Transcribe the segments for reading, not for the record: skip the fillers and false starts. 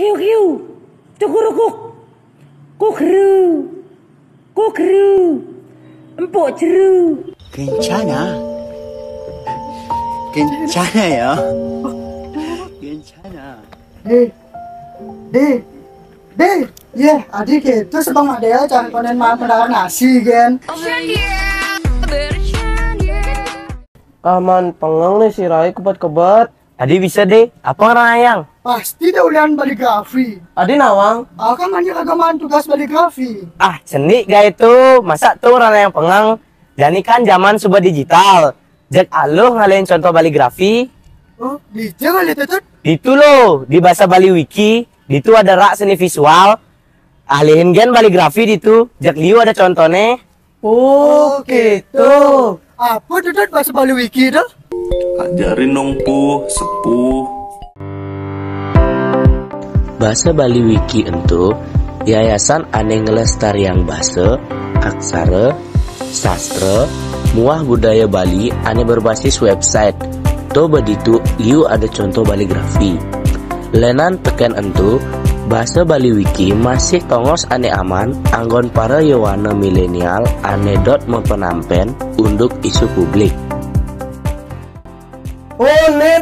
Kiu kiu. Cukurukuk. Kukru. Kukru. Empuk ceru. 괜찮아. 괜찮아요. 괜찮아. Deh, ya adik itu sebang ada jangan konen mendapat nasi kan. Aman pengang nih si Rai kebat-kebat. Adi bisa deh, apa ngerayang? Pasti dia ulian baligrafi. Adi nawang. Aku kan banyak agamaan tugas baligrafi. Ah, cenik gak itu? Masa tuh orang yang pengang? Jadi kan zaman sudah digital. Jak aloh ngalain contoh baligrafi. Oh, di jangan lihat itu. Itu loh, di bahasa Bali Wiki. Itu ada rak seni visual. Ahliin gen baligrafi itu. Jak liu ada contohnya. Oh gitu. Apa itu bahasa Bali Wiki itu? Ajarin dong sepuh. Bahasa Bali Wiki itu yayasan ane ngelestarian bahasa, aksara, sastra, muah budaya Bali ane berbasis website. To beditu liu ada contoh baligrafi. Lenan teken entu bahasa Bali Wiki masih tongos ane aman anggon para yawana milenial ane dot mempenampen untuk isu publik. Oh nih.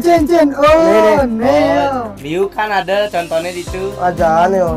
Cen. Oh, nih. Liu kan ada contohnya di situ. Ajaan yo.